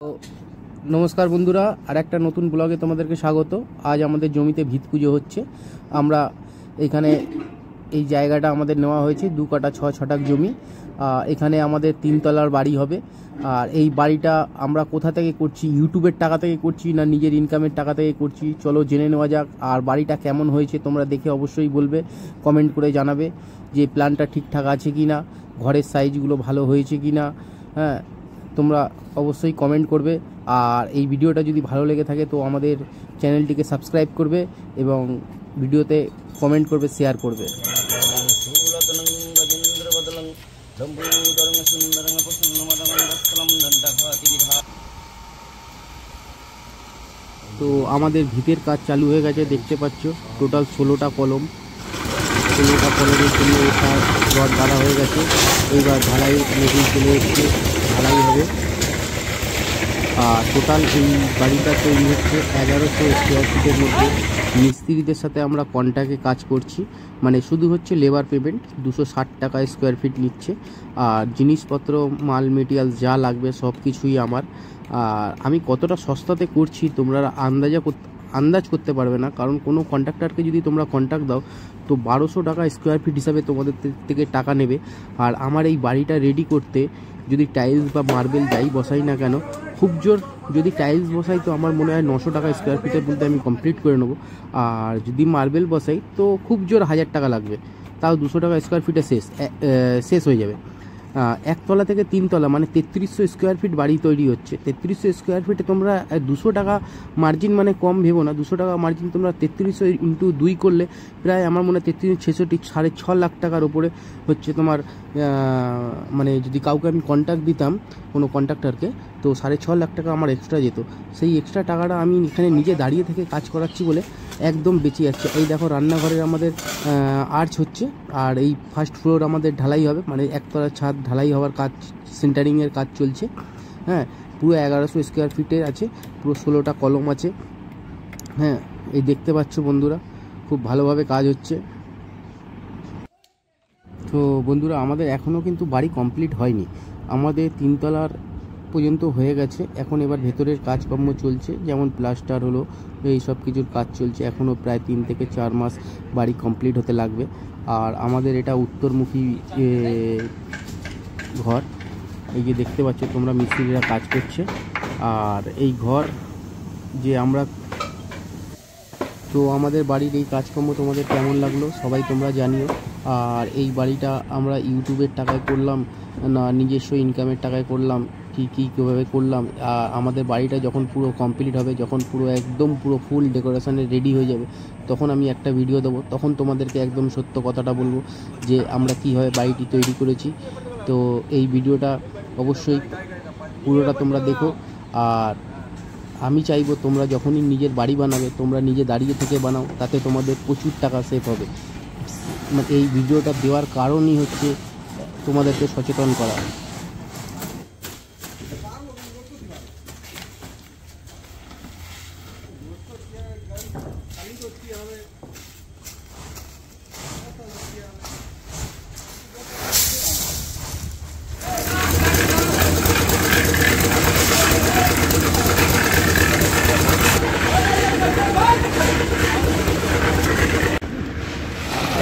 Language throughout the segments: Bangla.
তো নমস্কার বন্ধুরা, আর একটা নতুন ব্লগে তোমাদেরকে স্বাগত। আজ আমাদের জমিতে ভিত পুজো হচ্ছে। আমরা এখানে এই জায়গাটা আমাদের নেওয়া হয়েছে 2 কাঠা 6 ছটাক জমি। এখানে আমাদের 3 তলার বাড়ি হবে। আর এই বাড়িটা আমরা কোথা থেকে করছি, ইউটিউবের টাকা থেকে করছি না নিজের ইনকামের টাকা থেকে করছি, চলো জেনে নেওয়া যাক। আর বাড়িটা কেমন হয়েছে তোমরা দেখে অবশ্যই বলবে, কমেন্ট করে জানাবে যে প্ল্যানটা ঠিকঠাক আছে কি না, ঘরের সাইজগুলো ভালো হয়েছে কি না। হ্যাঁ, তোমরা অবশ্যই কমেন্ট করবে। আর এই ভিডিওটা যদি ভালো লেগে থাকে তো আমাদের চ্যানেলটিকে সাবস্ক্রাইব করবে এবং ভিডিওতে কমেন্ট করবে, শেয়ার করবে। তো আমাদের ভিতের কাজ চালু হয়ে গেছে, দেখতে পাচ্ছ টোটাল 16টা কলম। 16টা কলমের জন্য এটা রড বাঁধা হয়ে গেছে। এইবার ঢালাই মেশিন চলে এসছে, ঢালাই হবে। আর টোটাল এই বাড়িটা তৈরি হচ্ছে 1100 স্কোয়ার ফিটের মধ্যে। মিস্ত্রিদের সাথে আমরা কন্ট্রাক্টে কাজ করছি, মানে শুধু হচ্ছে লেবার পেমেন্ট 260 টাকা স্কোয়ার ফিট নিচ্ছে। আর জিনিসপত্র, মাল মেটেরিয়ালস যা লাগবে সব কিছুই আমার। আর আমি কতটা সস্তাতে করছি তোমরা আন্দাজ করতে পারবে না, কারণ কোনো কন্ট্রাক্টরকে যদি তোমরা কন্ট্রাক্ট দাও তো 1200 টাকা স্কোয়ার ফিট হিসাবে তোমাদের থেকে টাকা নেবে। আর আমার এই বাড়িটা রেডি করতে যদি টাইলস বা মার্বেল যাই বসাই না কেন, খুব জোর যদি টাইলস বসাই তো আমার মনে হয় 900 টাকা স্কোয়ার ফিটের মধ্যে আমি কমপ্লিট করে নেবো। আর যদি মার্বেল বসাই তো খুব জোর 1000 টাকা লাগবে, তাও 200 টাকা স্কোয়ার ফিটে শেষ হয়ে যাবে। একতলা থেকে 3 তলা মানে 3300 স্কোয়ার ফিট বাড়ি তৈরি হচ্ছে। 3300 স্কোয়ার ফিটে তোমরা 200 টাকা মার্জিন মানে কম ভেবো না। 200 টাকা মার্জিন তোমরা 3300 ইন্টু 2 করলে প্রায় আমার মনে হয় 3366 6.5 লাখ টাকার ওপরে হচ্ছে তোমার। মানে যদি কাউকে আমি কন্ট্রাক্ট দিতাম, কোনো কন্ট্রাক্টরকে, তো 6.5 লাখ টাকা আমার এক্সট্রা যেত। সেই এক্সট্রা টাকাটা আমি এখানে নিজে দাঁড়িয়ে থেকে কাজ করাচ্ছি বলে একদম বেঁচে যাচ্ছে। এই দেখো রান্নাঘরের আমাদের আর্চ হচ্ছে, আর এই ফার্স্ট ফ্লোর আমাদের ঢালাই হবে, মানে একতলা ছাদ ঢালাই হওয়ার কাজ, সেন্টারিংয়ের কাজ চলছে। হ্যাঁ, পুরো 1100 স্কোয়ার ফিটের আছে, পুরো 16টা কলম আছে। হ্যাঁ, এই দেখতে পাচ্ছ বন্ধুরা, খুব ভালোভাবে কাজ হচ্ছে। তো বন্ধুরা, আমাদের এখনও কিন্তু বাড়ি কমপ্লিট হয়নি। আমাদের 3 তলার পর্যন্ত হয়ে গেছে। এখন এবার ভেতরের কাজকর্ম চলছে, যেমন প্লাস্টার হলো, এই সব কিছুর কাজ চলছে। এখনও প্রায় 3 থেকে 4 মাস বাড়ি কমপ্লিট হতে লাগবে। আর আমাদের এটা উত্তরমুখী ঘর, এই যে দেখতে পাচ্ছ তোমরা, মিস্ত্রিরা কাজ করছে। আর এই ঘর যে আমরা, তো আমাদের বাড়ির এই কাজকর্ম তোমাদের কেমন লাগলো সবাই তোমরা জানিও। আর এই বাড়িটা আমরা ইউটিউবের টাকায় করলাম না নিজস্ব ইনকামের টাকায় করলাম, কীভাবে করলাম। আর আমাদের বাড়িটা যখন পুরো কমপ্লিট হবে, যখন পুরো একদম পুরো ফুল ডেকোরেশনে রেডি হয়ে যাবে, তখন আমি একটা ভিডিও দেবো। তখন তোমাদেরকে একদম সত্য কথাটা বলবো যে আমরা কীভাবে বাড়িটি তৈরি করেছি। তো এই ভিডিওটা অবশ্যই পুরোটা তোমরা দেখো। আর আমি চাইবো তোমরা যখনই নিজের বাড়ি বানাবে, তোমরা নিজে দাঁড়িয়ে থেকে বানাও, তাতে তোমাদের প্রচুর টাকা সেভ হবে। মানে এই ভিডিওটা দেওয়ার কারণই হচ্ছে তোমাদেরকে সচেতন করা।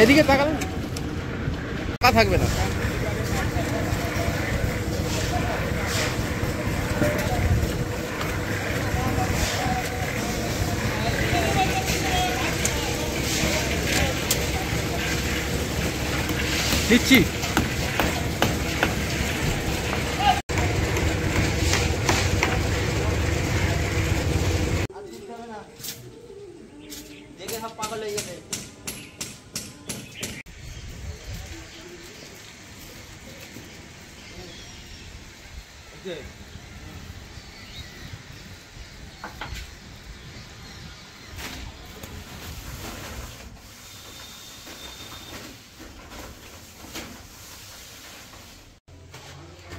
এদিকে তাকালে টাকা থাকবে না। দিচ্ছি।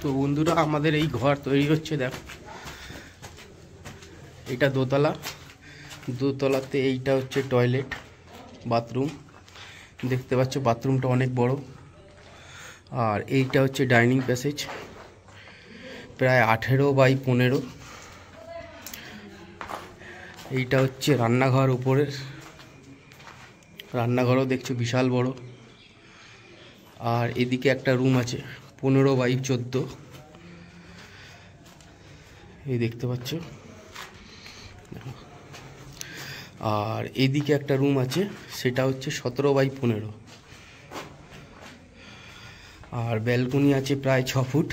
তো বন্ধুরা, আমাদের এই ঘর তৈরি হচ্ছে। দেখ, এটা দোতলাতে এইটা হচ্ছে টয়লেট, বাথরুম। দেখতে পাচ্ছ বাথরুমটা অনেক বড়। আর এইটা হচ্ছে ডাইনিং প্যাসেজ, প্রায় 18 বাই 15। এইটা হচ্ছে রান্নাঘর উপরের, রান্নাঘরও দেখছো বিশাল বড়। আর এদিকে একটা রুম আছে 15x14, এই দেখতে পাচ্ছ। আর এদিকে একটা রুম আছে, সেটা হচ্ছে 17x15। আর ব্যালকনি আছে প্রায় 6 ফুট।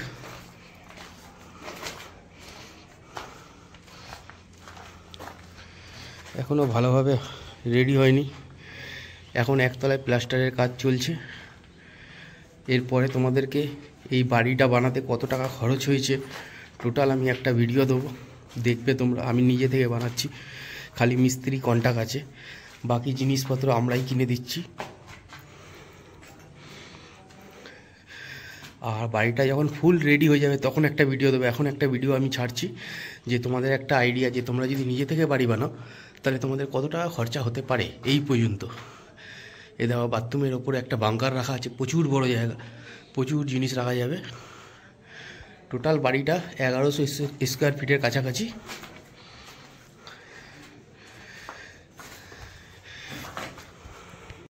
এখনও ভালোভাবে রেডি হয়নি, এখন একতলায় প্লাস্টারের কাজ চলছে। এরপরে তোমাদেরকে এই বাড়িটা বানাতে কত টাকা খরচ হয়েছে টোটাল আমি একটা ভিডিও দেবো, দেখবে তোমরা। আমি নিজে থেকে বানাচ্ছি, খালি মিস্ত্রি কন্টাক্ট আছে, বাকি জিনিসপত্র আমরাই কিনে দিচ্ছি। আর বাড়িটা যখন ফুল রেডি হয়ে যাবে তখন একটা ভিডিও দেবো। এখন একটা ভিডিও আমি ছাড়ছি যে তোমাদের একটা আইডিয়া, যে তোমরা যদি নিজে থেকে বাড়ি বানাও তাহলে তোমাদের কত টাকা খরচা হতে পারে এই পর্যন্ত। এ দেখো বাথরুমের ওপরে একটা বাঙ্কার রাখা আছে, প্রচুর বড় জায়গা, প্রচুর জিনিস রাখা যাবে। টোটাল বাড়িটা 1100 স্কোয়ার ফিটের কাছাকাছি।